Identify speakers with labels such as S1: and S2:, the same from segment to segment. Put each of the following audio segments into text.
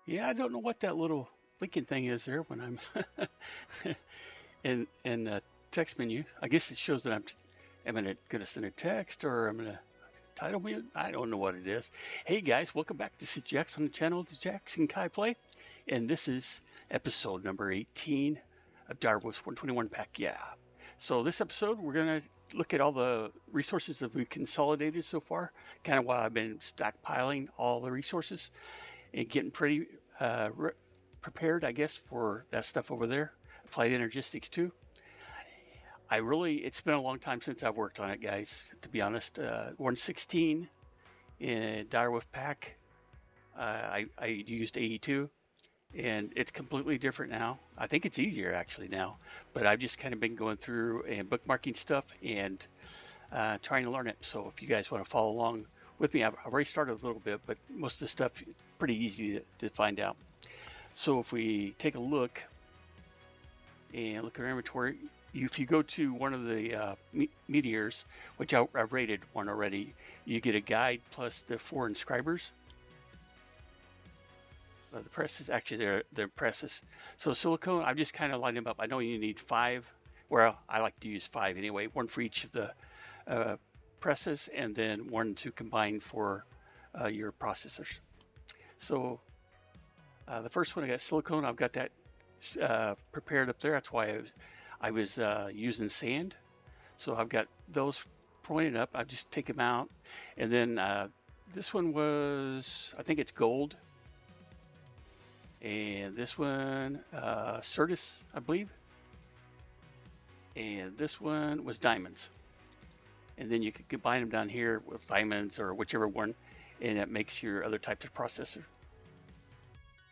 S1: Yeah, I don't know what that little blinking thing is there when I'm in text menu. I guess it shows that I'm gonna send a text or I'm gonna title mute. I don't know what it is. Hey guys, welcome back. This is Jax on the channel. This is Jax and Kai Play, and this is episode number 18 of Direwolf20's pack. Yeah. So this episode we're gonna look at all the resources that we've consolidated so far. Kind of why I've been stockpiling all the resources and getting pretty prepared, I guess, for that stuff over there. Applied Energistics too. It's been a long time since I've worked on it, guys, to be honest. 116 in Direwolf pack, I used 82, and it's completely different now. I think it's easier actually now, but I've just kind of been going through and bookmarking stuff and trying to learn it. So if you guys want to follow along with me, I've already started a little bit, but most of the stuff is pretty easy to find out. So if we take a look and look at our inventory, if you go to one of the meteors, which I've rated one already, you get a guide plus the 4 inscribers. The presses, actually, they're presses. So silicone, I've just kind of lined them up. I know you need 5. Well, I like to use 5 anyway, 1 for each of the presses, and then 1 to combine for your processors. So the first one, I got silicone. I've got that prepared up there. That's why I was using sand. So I've got those pointed up. I just take them out. And then this one was, I think it's gold. And this one, Certus, I believe. And this one was diamonds. And then you could combine them down here with diamonds or whichever one, and it makes your other types of processor.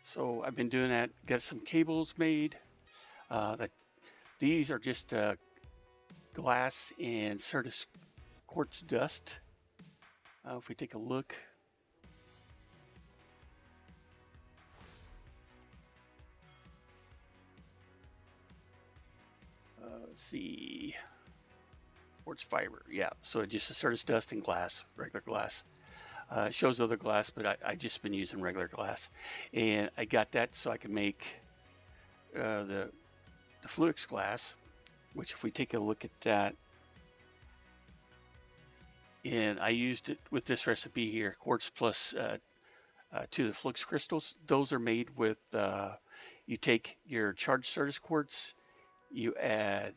S1: So I've been doing that. Got some cables made. These are just glass and Certus quartz dust. If we take a look, let's see, quartz fiber. Yeah, so just a Certus dust and glass, regular glass. It shows other glass, but I just been using regular glass, and I got that so I can make the Fluix glass, which if we take a look at that, and I used it with this recipe here, quartz plus 2 of the Fluix crystals. Those are made with, you take your charged Certus quartz, you add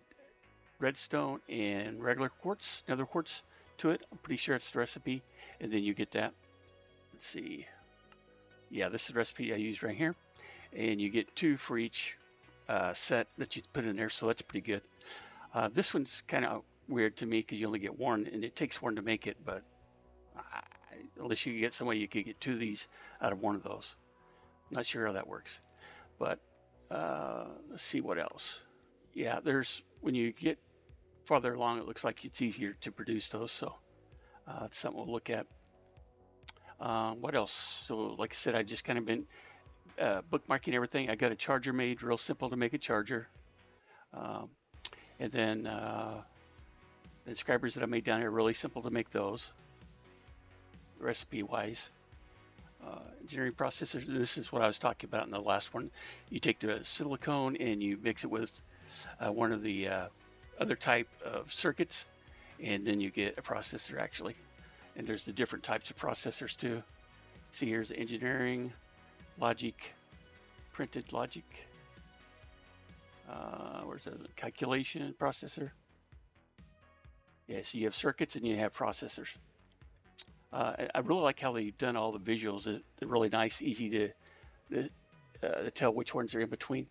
S1: redstone and regular quartz, nether quartz to it. I'm pretty sure it's the recipe, and then you get that. Let's see. Yeah, this is the recipe I used right here, and you get 2 for each set that you put in there, so that's pretty good. This one's kind of weird to me because you only get 1, and it takes 1 to make it, but unless you get some way you could get 2 of these out of 1 of those. I'm not sure how that works, but let's see what else. Yeah, when you get farther along, it looks like it's easier to produce those, so it's something we'll look at. What else? So like I said, I just kind of been bookmarking everything. I got a charger made, real simple to make a charger. And then the inscribers that I made down here, really simple to make those, recipe wise. Engineering processors, this is what I was talking about in the last one. You take the silicone and you mix it with one of the other type of circuits, and then you get a processor actually. And there's the different types of processors too. See, here's the engineering, logic, printed logic. Where's the calculation processor? Yeah, so you have circuits and you have processors. I really like how they've done all the visuals. They're really nice, easy to tell which ones are in between.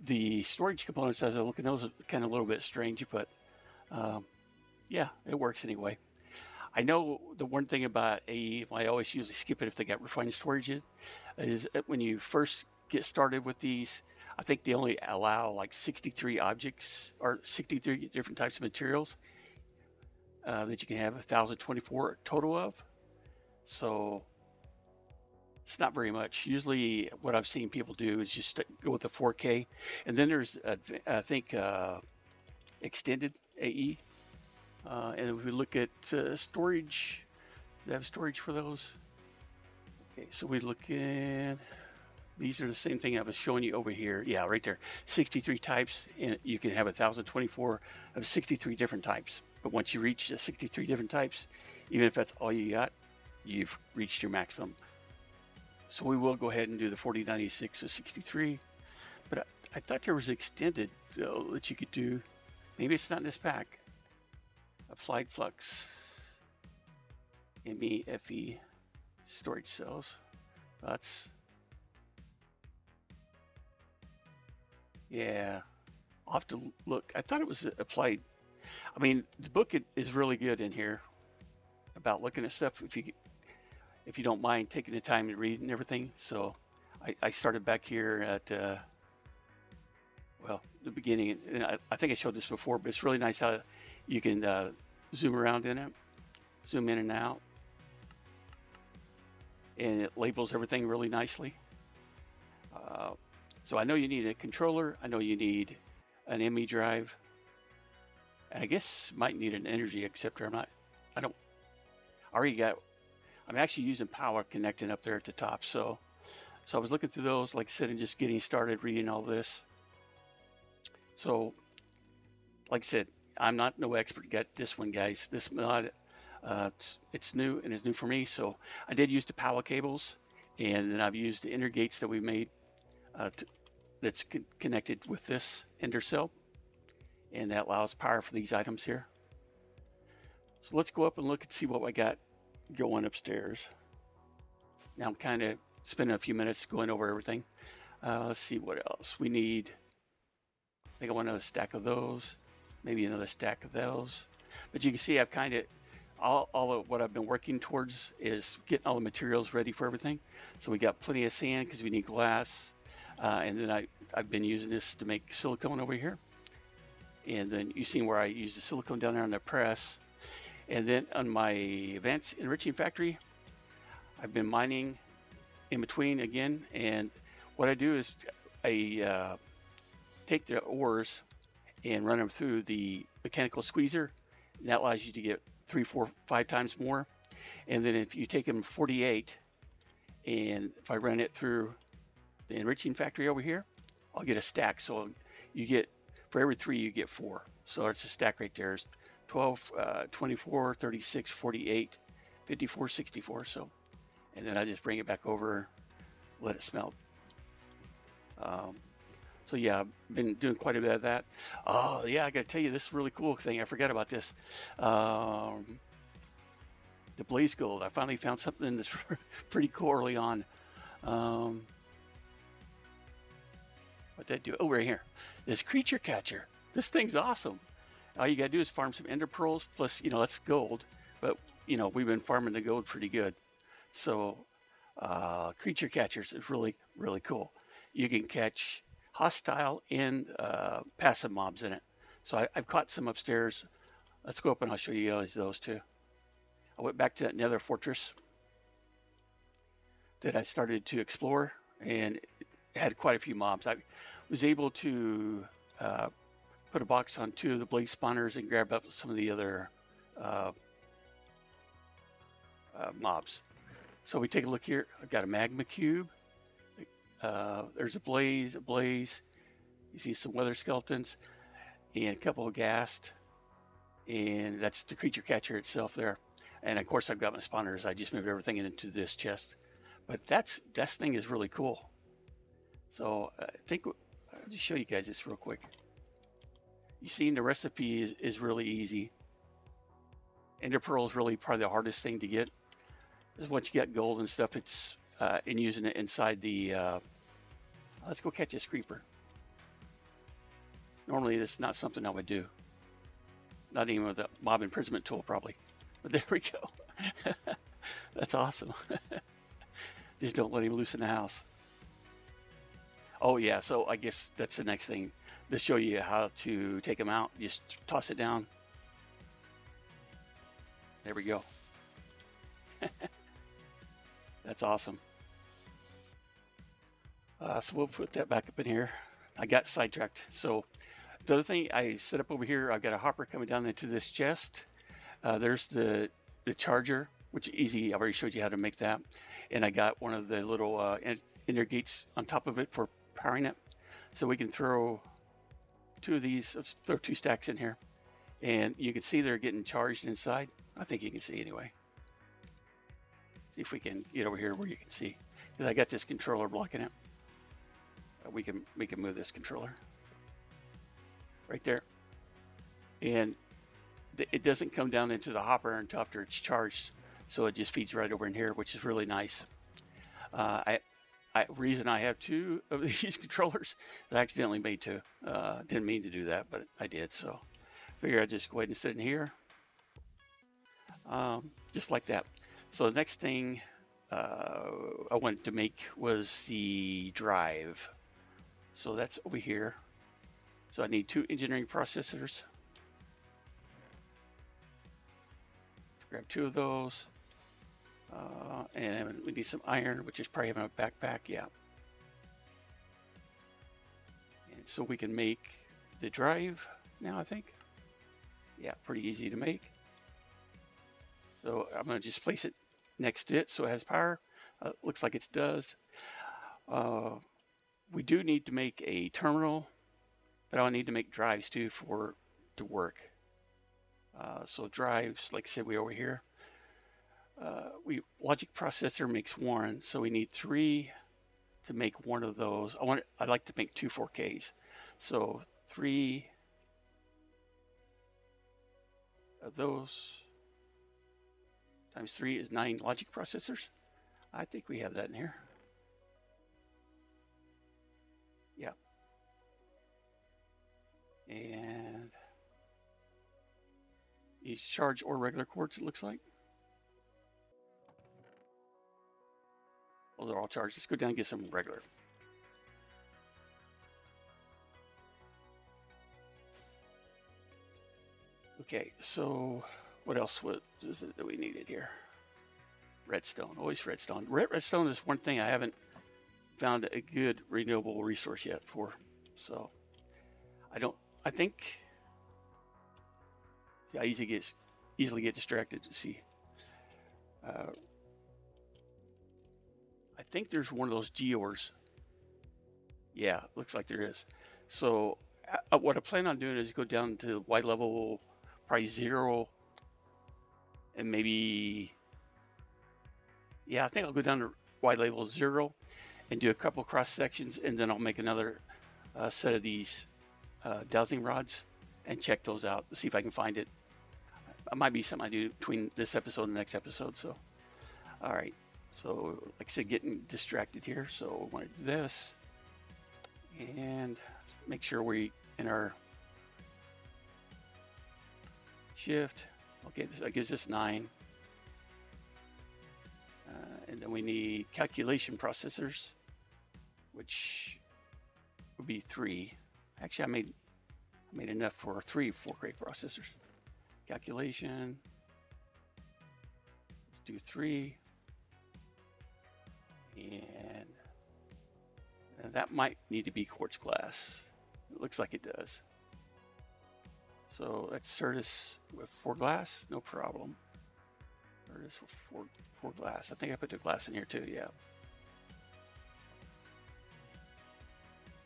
S1: The storage components, as I look at those, are kind of a little bit strange, but yeah, it works anyway. I know the one thing about AE, I always usually skip it if they got refined storage, is when you first get started with these, I think they only allow like 63 objects or 63 different types of materials that you can have 1,024 total of. So it's not very much. Usually what I've seen people do is just go with the 4K. And then there's, I think, extended AE. And if we look at storage, do they have storage for those? Okay, so we look in, These are the same thing I was showing you over here. Yeah, right there. 63 types, and you can have 1,024 of 63 different types. But once you reach the 63 different types, even if that's all you got, you've reached your maximum. So we will go ahead and do the 4096 of 63. But I thought there was extended, though, that you could do. Maybe it's not in this pack. Applied flux. ME, storage cells. That's... Yeah, I'll have to look. I thought it was applied. I mean, the book is really good in here about looking at stuff if you don't mind taking the time to read and everything. So I started back here at well, the beginning, and I think I showed this before, but it's really nice how you can zoom around in it, zoom in and out, and it labels everything really nicely. So I know you need a controller. I know you need an ME drive. And I guess might need an energy acceptor. I already got, I'm actually using powah connecting up there at the top. So I was looking through those, like I said, and just getting started reading all this. So like I said, I'm not no expert. Got this one, guys. This mod, it's new and it's new for me. So I did use the powah cables, and then I've used the inner gates that we made that's connected with this ender cell, and that allows power for these items here. So let's go up and look and see what I got going upstairs. Now I'm kind of spending a few minutes going over everything. Let's see what else we need. I think I want another stack of those, maybe another stack of those. But you can see I've kind of all of what I've been working towards is getting all the materials ready for everything. So we got plenty of sand because we need glass. And then I've been using this to make silicone over here. And then you've seen where I use the silicone down there on the press. And then on my advanced enriching factory, I've been mining in between again. And what I do is I take the ores and run them through the mechanical squeezer. And that allows you to get 3, 4, 5 times more. And then if you take them 48, and if I run it through the enriching factory over here, I'll get a stack. So you get, for every 3 you get 4. So it's a stack right there. It's 12, 24, 36, 48, 54, 64. So, and then I just bring it back over, let it smelt. So yeah, I've been doing quite a bit of that. Oh yeah, I gotta tell you this really cool thing. I forgot about this. The blaze gold. I finally found something that's pretty cool early on. What did I do? Oh, right here. This creature catcher. This thing's awesome. All you gotta do is farm some ender pearls, plus, that's gold. But, we've been farming the gold pretty good. So, creature catchers is really, really cool. You can catch hostile and passive mobs in it. So I've caught some upstairs. Let's go up and I'll show you guys those too. I went back to that nether fortress that I started to explore, and it had quite a few mobs. I was able to put a box on 2 of the blaze spawners and grab up some of the other mobs. So we take a look here. I've got a magma cube. There's a blaze. You see some weather skeletons and a couple of ghast, and that's the creature catcher itself there. And of course I've got my spawners. I just moved everything into this chest. But this thing is really cool. So I think I'll just show you guys this real quick. You see, the recipe is really easy. Ender pearl is really probably the hardest thing to get. Because once you get gold and stuff, it's in using it inside the. Let's go catch this creeper. Normally, this is not something I would do. Not even with a mob imprisonment tool, probably. But there we go. That's awesome. Just don't let him loose in the house. Oh yeah, so I guess that's the next thing. To show you how to take them out. Just toss it down. There we go. That's awesome. So we'll put that back up in here. I got sidetracked. So the other thing I set up over here, I've got a hopper coming down into this chest. There's the charger, which is easy. I've already showed you how to make that. And I got one of the little inner gates on top of it for powering it. So we can throw two of these, throw 2 stacks in here, and you can see they're getting charged inside. I think you can see anyway. See if we can get over here where you can see, because I got this controller blocking it. We can move this controller right there, and it doesn't come down into the hopper until after it's charged, so it just feeds right over in here, which is really nice. Reason I have 2 of these controllers, I accidentally made 2. Didn't mean to do that, but I did. So figure I'd just go ahead and sit in here, just like that. So the next thing I wanted to make was the drive. So that's over here. So I need 2 engineering processors. Let's grab 2 of those. And we need some iron, which is probably in a backpack, yeah. And so we can make the drive now, I think. Yeah, pretty easy to make. So I'm going to just place it next to it so it has power. Looks like it does. We do need to make a terminal, but I'll need to make drives too to work. So drives, like I said, we over here. Logic processor makes 1, so we need 3 to make 1 of those. I'd like to make 2 4Ks. So 3 of those times 3 is 9 logic processors. I think we have that in here. Yeah. And these charge or regular quartz, it looks like. Well, they're all charged. Let's go down and get some regular. Okay, so what else is it that we needed here? Redstone, always redstone. Redstone is one thing I haven't found a good renewable resource yet for. So I think I easily get distracted to see. I think there's one of those geors. Yeah, looks like there is. So what I plan on doing is go down to Y level, probably 0, and maybe, yeah, I think I'll go down to Y level 0 and do a couple cross sections, and then I'll make another set of these dowsing rods and check those out, see if I can find it. It might be something I do between this episode and the next episode. So, all right. So, like I said, getting distracted here. So, I want to do this and make sure we in our shift. Okay, that gives us 9. And then we need calculation processors, which would be 3. Actually, I made enough for 3 4K processors. Calculation. Let's do 3. And that might need to be quartz glass. It looks like it does. So that's Certus with 4 glass, no problem. Certus with 4 glass. I think I put the glass in here too, yeah.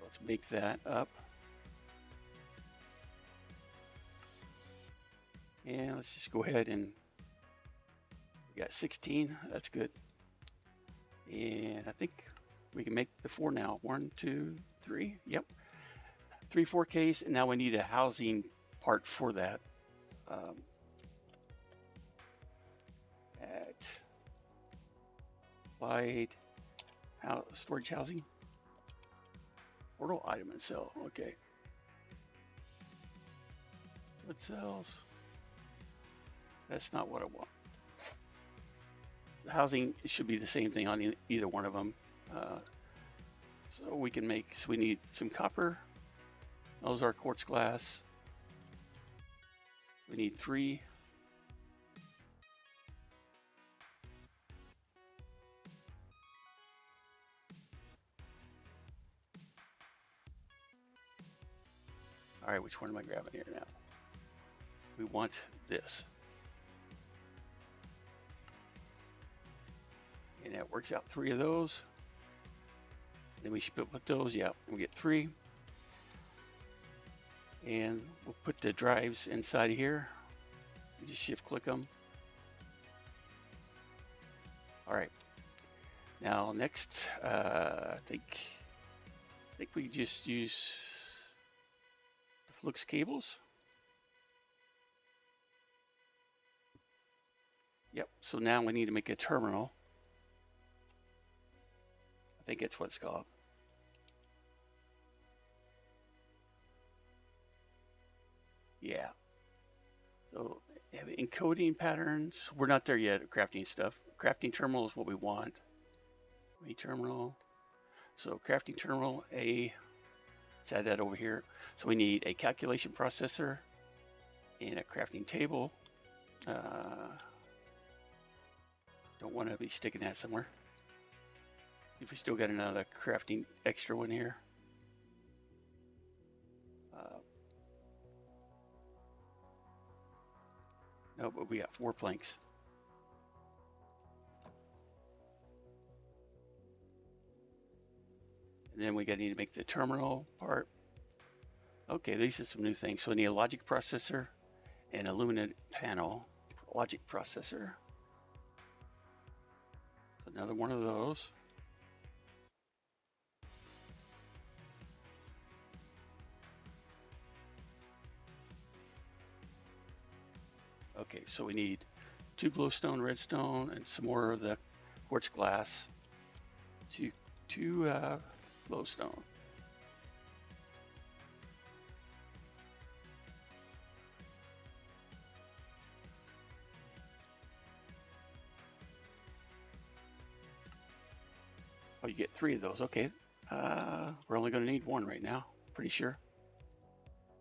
S1: Let's make that up. And let's just go ahead and we got 16, that's good. And I think we can make the 4 now. 1, 2, 3, yep. 3 4Ks, and now we need a housing part for that. At applied storage housing. Portal item and cell, okay. What cells? That's not what I want. The housing should be the same thing on either one of them. So we can make, so we need some copper. Those are quartz glass. We need 3. All right, which one am I grabbing here now? We want this. And that works out 3 of those. Then we should put those, yeah, and we get 3. And we'll put the drives inside here. You just shift click them. All right. Now next, I think we just use the flux cables. Yep. So now we need to make a terminal. I think that's what it's called. Yeah. So encoding patterns. We're not there yet. Crafting stuff. Crafting terminal is what we want. A terminal. So crafting terminal A. Let's add that over here. So we need a calculation processor and a crafting table. Don't want to be sticking that somewhere. If we still got another crafting extra one here. No, but we got 4 planks. And then we need to make the terminal part. Okay, these are some new things. So we need a logic processor and a luminant panel. Logic processor. So another one of those. Okay, so we need 2 glowstone, redstone, and some more of the quartz glass. 2 glowstone. Oh, you get 3 of those. Okay. We're only going to need 1 right now. Pretty sure.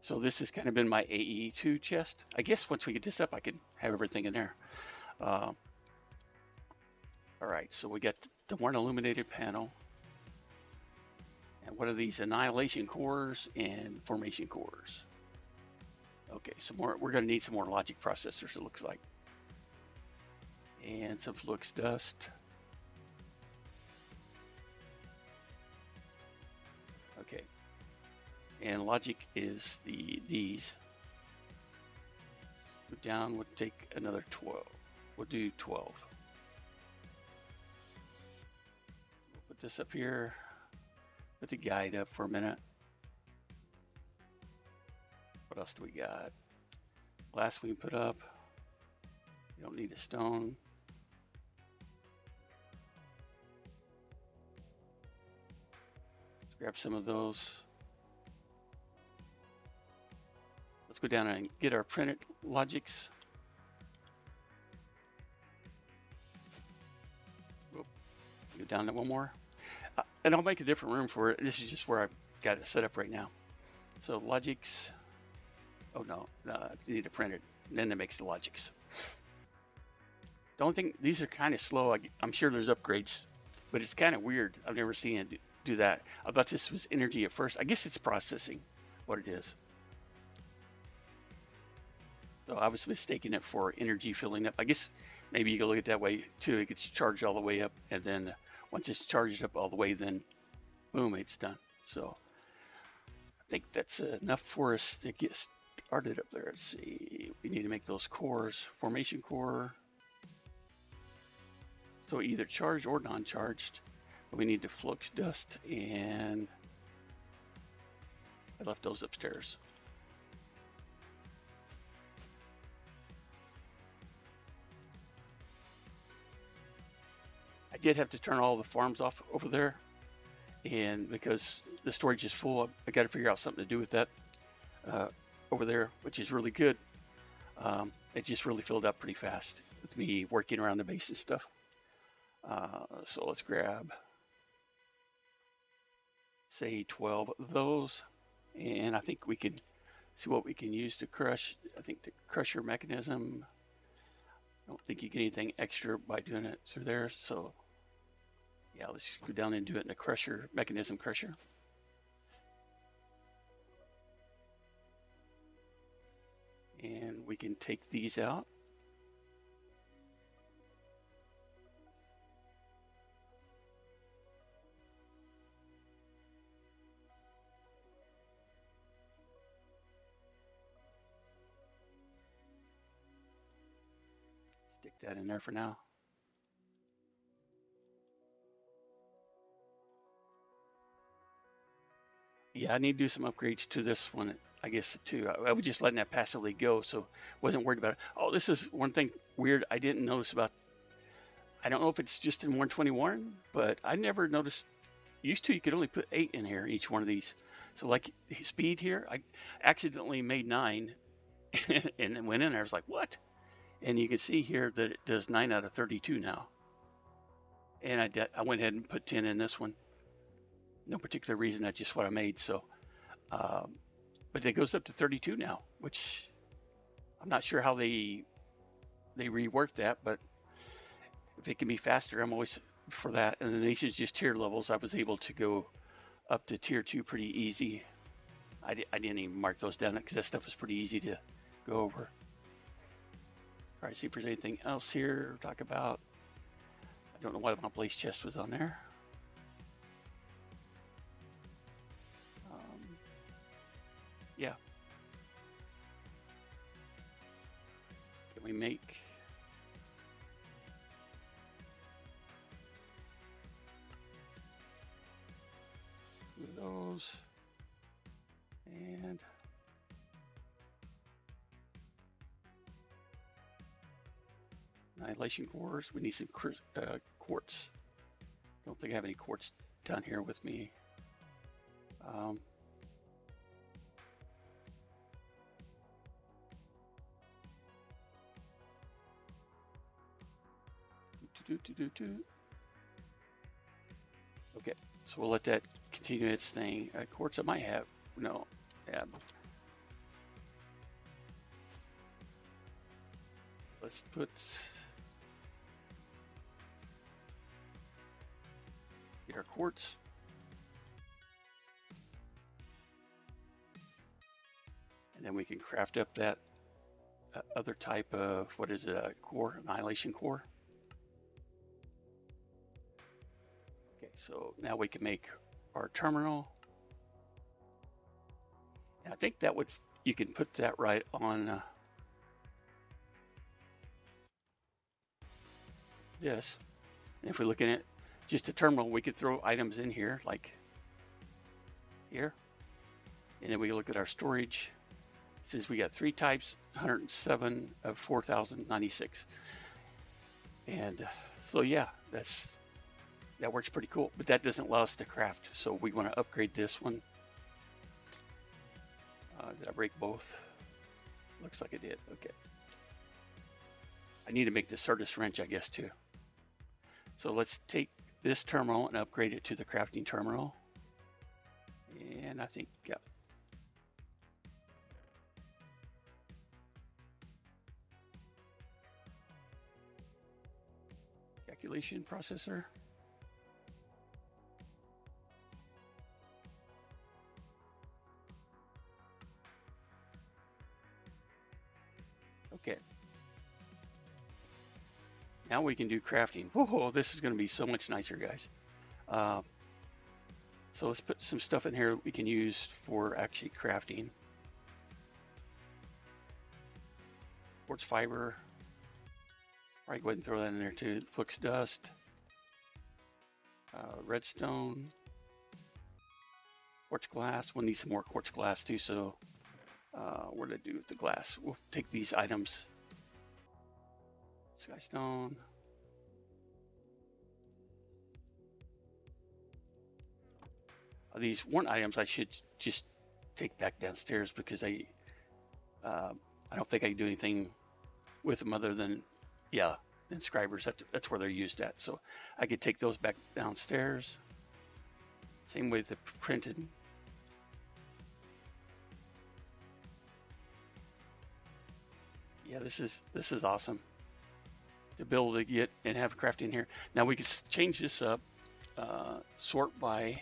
S1: So this has kind of been my AE2 chest. I guess once we get this up, I can have everything in there. All right, so we got the 1 illuminated panel. And what are these? Annihilation cores and formation cores. Okay, some more. We're going to need some more logic processors, it looks like. And some flux dust. Okay. And logic is these. Go down, we'll take another 12. We'll do 12. We'll put this up here. Put the guide up for a minute. What else do we got? Glass we can put up. You don't need a stone. Let's grab some of those. Let's go down and get our printed logics. Go down to one more. And I'll make a different room for it. This is just where I've got it set up right now. So logics. Oh no, you need to print it. Then it makes the logics. The only thing, these are kind of slow. I'm sure there's upgrades, but it's kind of weird. I've never seen it do that. I thought this was energy at first. I guess it's processing what it is. So I was mistaking it for energy filling up. I guess maybe you can look at it that way too. It gets charged all the way up, and then once it's charged up all the way, then boom, it's done. So I think that's enough for us to get started up there. Let's see. We need to make those cores. Formation core. So either charged or non-charged. We need the flux dust, and I left those upstairs. I did have to turn all the farms off over there, and because the storage is full, I got to figure out something to do with that over there, which is really good. It just really filled up pretty fast with me working around the base and stuff. So let's grab, say, 12 of those, and I think we can see what we can use to crush. I think the crusher mechanism, I don't think you get anything extra by doing it through there. So yeah, let's go down and do it in the crusher, mechanism crusher. And we can take these out. That in there for now. Yeah, I need to do some upgrades to this one, I guess, too. I was just letting that passively go, so wasn't worried about it. Oh, this is one thing weird I didn't notice about. I don't know if it's just in 121, but I never noticed. Used to, you could only put 8 in here, each one of these. So like speed here, I accidentally made 9 and it went in there. I was like, what? And you can see here that it does 9 out of 32 now. And I went ahead and put 10 in this one. No particular reason, that's just what I made. So, but it goes up to 32 now, which I'm not sure how they reworked that, but if it can be faster, I'm always for that. And then these is just tier levels. I was able to go up to tier 2 pretty easy. I didn't even mark those down because that stuff was pretty easy to go over. All right, see if there's anything else here to talk about. I don't know why my blaze chest was on there. Yeah. Can we make those? And annihilation cores. We need some quartz. Don't think I have any quartz down here with me. Okay, so we'll let that continue its thing. Quartz I might have. No. Yeah. Let's put. Get our quartz. And then we can craft up that other type of, what is it, a core, annihilation core. Okay, so now we can make our terminal. And I think that would, you can put that right on this. And if we're looking at just a terminal, we could throw items in here, like here. And then we look at our storage. It says we got 3 types, 107 of 4,096. And so yeah, that works pretty cool, but that doesn't allow us to craft. So we want to upgrade this one. Did I break both? Looks like I did. Okay. I need to make the Certus wrench, I guess, too. So let's take this terminal and upgrade it to the crafting terminal. And I think, yeah. Calculation processor. Okay. Now we can do crafting. Whoa, this is going to be so much nicer, guys. So let's put some stuff in here we can use for actually crafting. Quartz fiber. All right, go ahead and throw that in there too. Flux dust. Redstone. Quartz glass. We'll need some more quartz glass too, so what did I do with the glass? We'll take these items. Skystone. These weren't items I should just take back downstairs because I don't think I can do anything with them other than, yeah, inscribers. That's where they're used at. So I could take those back downstairs. Same with the printed. Yeah, this is awesome to be able to get and have crafting here. Now we can change this up, sort by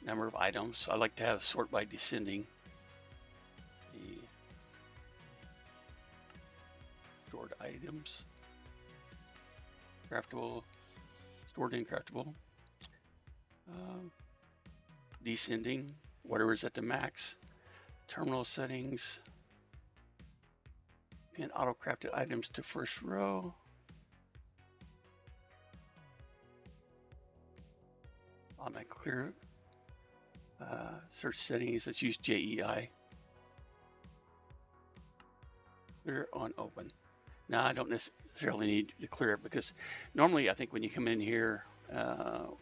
S1: number of items. I like to have sort by descending. The stored items, craftable, stored in craftable, descending, whatever is at the max, terminal settings, pin auto crafted items to first row. automatic clear. Search settings, let's use JEI. Clear on open. Now I don't necessarily need to clear it, because normally I think when you come in here,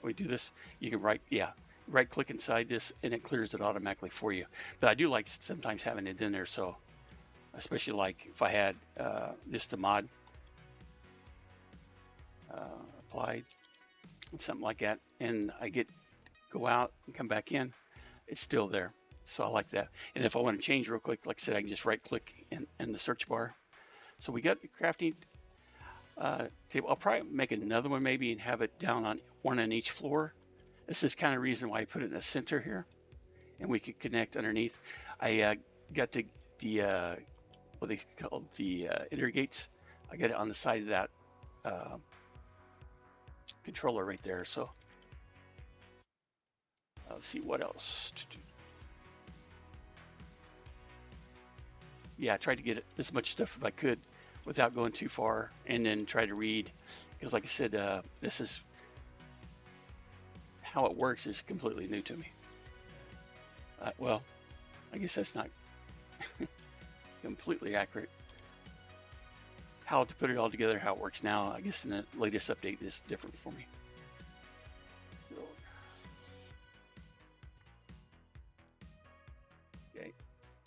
S1: we do this, you can right click inside this and it clears it automatically for you. But I do like sometimes having it in there, so especially like if I had just the mod applied, something like that, and I go out and come back in, it's still there. So I like that. And if I want to change real quick, like I said, I can just right click in the search bar. So we got the crafting table. I'll probably make another one maybe and have it down on one on each floor. This is kind of the reason why I put it in the center here, and we could connect underneath. I got the what they call the inner gates. I got it on the side of that controller right there. So let's see what else. Yeah, I tried to get as much stuff if I could without going too far, and then try to read, because like I said, this is how it works is completely new to me. Well, I guess that's not completely accurate. How to put it all together, how it works now, I guess in the latest update is different for me. So, okay,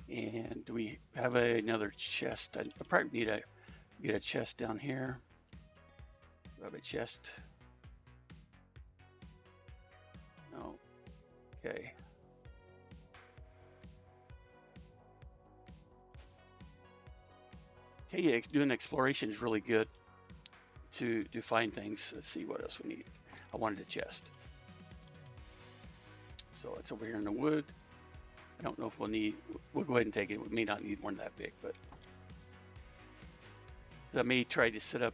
S1: and do we have another chest? I probably need to get a chest down here. Do I have a chest? No. Okay. Tell you, doing exploration is really good to find things. Let's see what else we need. I wanted a chest. So it's over here in the wood. I don't know if we'll go ahead and take it. We may not need one that big, but I may try to set up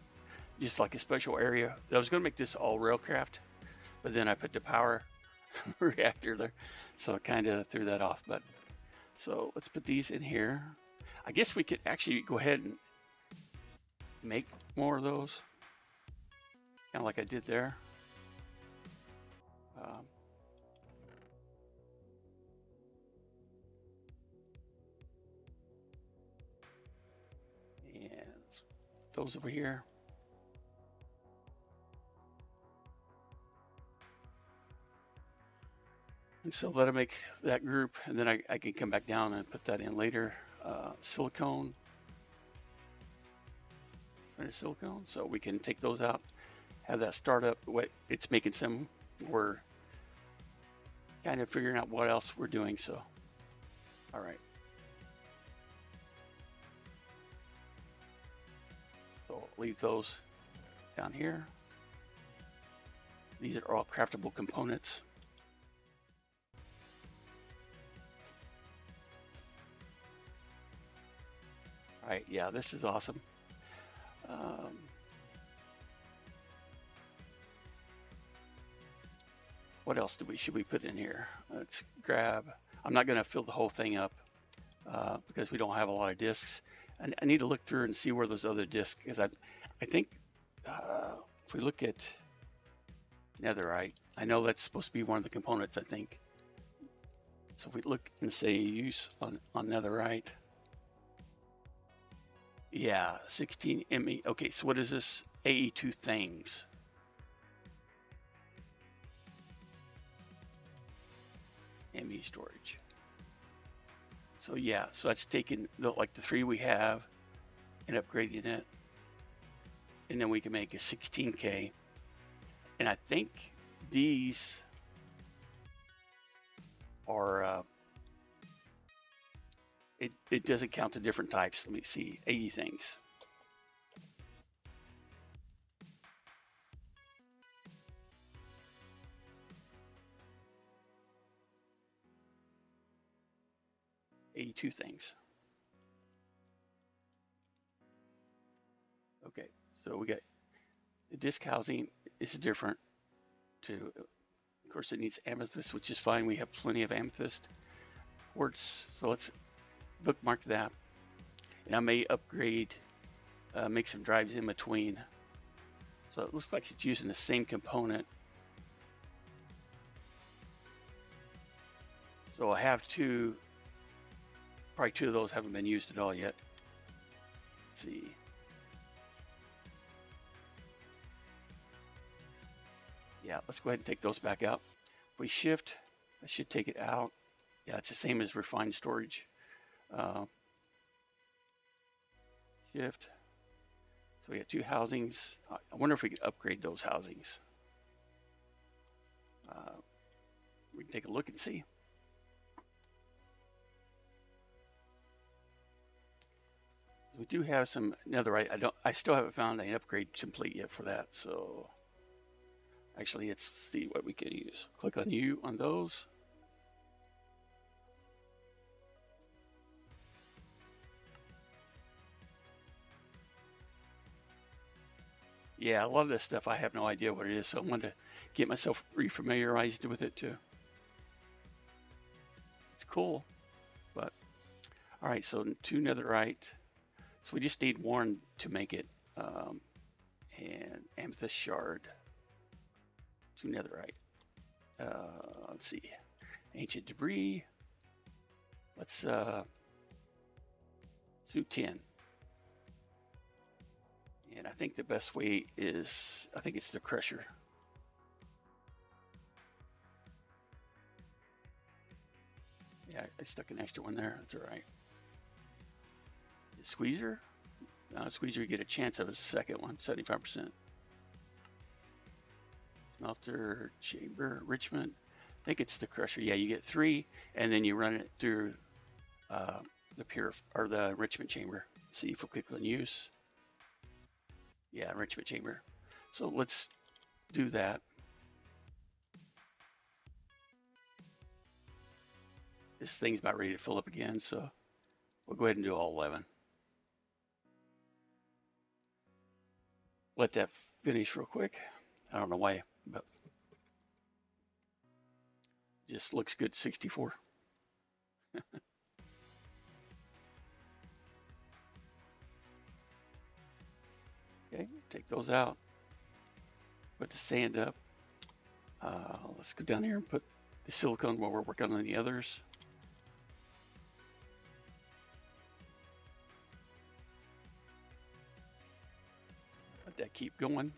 S1: just like a special area. I was going to make this all railcraft, but then I put the power reactor there, so I kind of threw that off. But so let's put these in here. I guess we could actually go ahead and make more of those, kind of like I did there. And those over here. And so let it make that group, and then I can come back down and put that in later. Silicone. Silicone, so we can take those out, have that start up. What it's making some, we're kind of figuring out what else we're doing. So, all right. So leave those down here. These are all craftable components. All right, yeah, this is awesome. What else should we put in here? Let's grab. I'm not going to fill the whole thing up because we don't have a lot of discs. I need to look through and see where those other discs, because I think if we look at netherite, I know that's supposed to be one of the components, I think. So if we look and say use on netherite. Yeah, 16 ME. Okay, so what is this? AE2 things. ME storage. So yeah, so that's taking like the 3 we have and upgrading it. And then we can make a 16K. And I think these are it doesn't count the different types. Let me see, 80 things. $82 things. Okay, so we got the disc housing is different too. Of course, it needs amethyst, which is fine. We have plenty of amethyst quartz, so let's bookmark that. And I may upgrade, make some drives in between. So it looks like it's using the same component. So I have probably two of those haven't been used at all yet. Let's see. Yeah, let's go ahead and take those back out. If we shift, I should take it out. Yeah, it's the same as refined storage. Shift. So we got two housings. I wonder if we could upgrade those housings. We can take a look and see. We do have some netherite. I still haven't found an upgrade complete yet for that. So actually, let's see what we could use. Click on you on those. Yeah, a lot of this stuff I have no idea what it is, so I wanted to get myself refamiliarized with it too. It's cool, but all right. So two netherite. So we just need one to make it, and amethyst shard. Two netherite. Let's see, ancient debris. Let's do 10. And I think the best way is, I think it's the crusher. Yeah, I stuck an extra one there. That's all right. The squeezer. Squeezer, you get a chance of a second one, 75%. Smelter, chamber, enrichment. I think it's the crusher. Yeah, you get 3, and then you run it through the enrichment chamber. See if we click on use. Yeah, enrichment chamber. So let's do that. This thing's about ready to fill up again, so we'll go ahead and do all 11. Let that finish real quick. I don't know why, but just looks good. 64. Okay, take those out. Put the sand up. Let's go down here and put the silicone while we're working on the others. Let that keep going.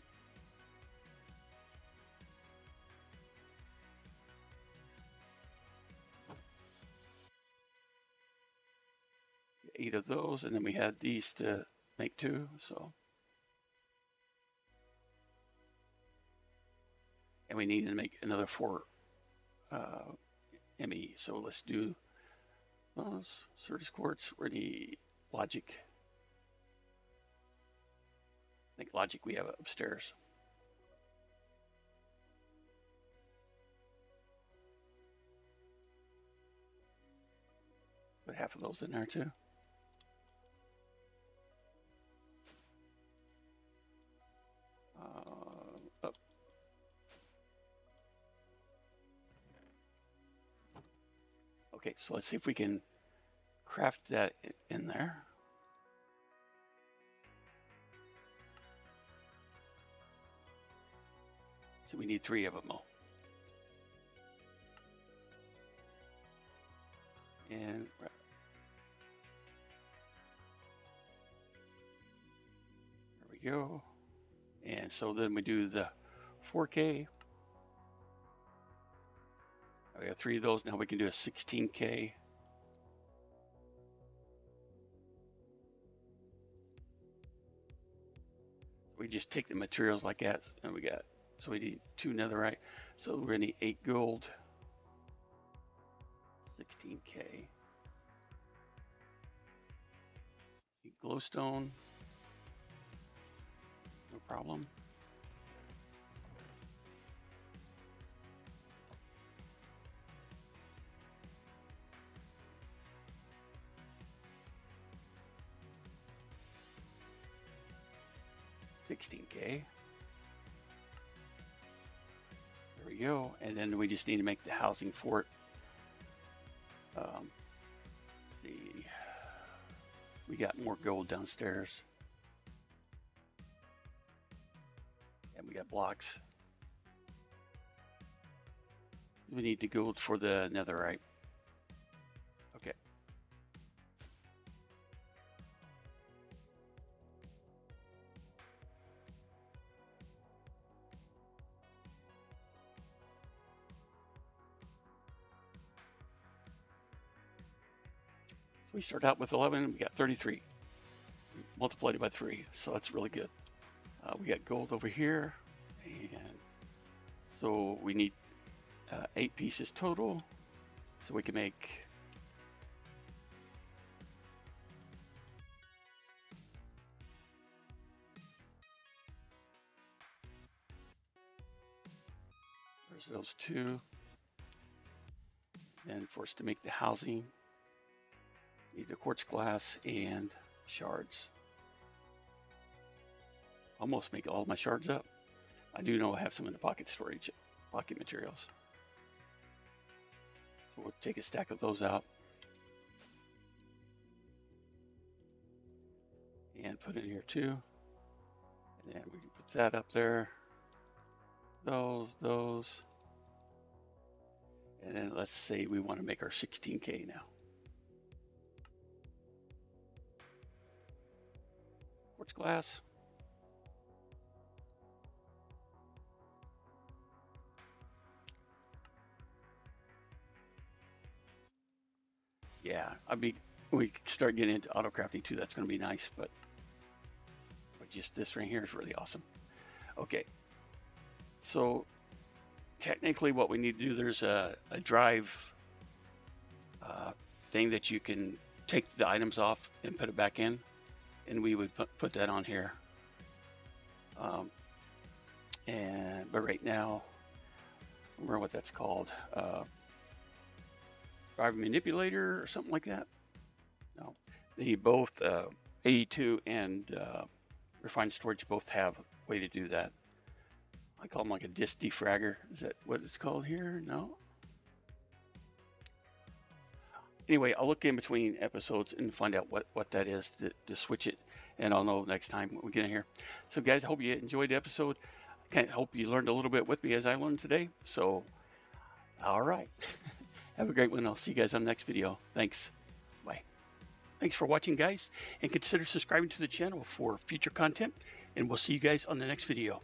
S1: Eight of those, and then we had these to make 2. So, and we need to make another 4 ME. So let's do those surface quartz. We're the logic. I think logic we have upstairs. Put half of those in there too. Up. Okay, so let's see if we can craft that in there. So we need 3 of them all. And there we go. And so then we do the 4K. We have 3 of those. Now we can do a 16K. We just take the materials like that, and we got, so we need 2 netherite. So we're gonna need 8 gold. 16K. Glowstone. No problem. $16K. There we go. And then we just need to make the housing for it. See, we got more gold downstairs. And we got blocks. We need the gold for the netherite. we start out with 11, we got 33. We multiplied it by 3, so that's really good. We got gold over here, and so we need 8 pieces total, so we can make there's those 2. And for us to make the housing, need the quartz glass and shards. Almost make all my shards up. I do know I have some in the pocket storage, pocket materials. So we'll take a stack of those out and put in here too. And then we can put that up there. Those. And then let's say we want to make our 16K now. Quartz glass. Yeah, we start getting into auto crafting too. That's going to be nice, but just this right here is really awesome. Okay, so technically what we need to do, there's a drive thing that you can take the items off and put it back in, and we would put that on here. But right now, I don't remember what that's called. Drive manipulator or something like that. No, they both AE2 and refined storage both have a way to do that. I call them like a disk defragger. Is that what it's called here? No. Anyway, I'll look in between episodes and find out what that is to switch it, and I'll know next time when we get in here. So guys, I hope you enjoyed the episode. I hope you learned a little bit with me as I learned today. So, all right. Have a great one. I'll see you guys on the next video. Thanks. Bye. Thanks for watching, guys, and consider subscribing to the channel for future content, and we'll see you guys on the next video.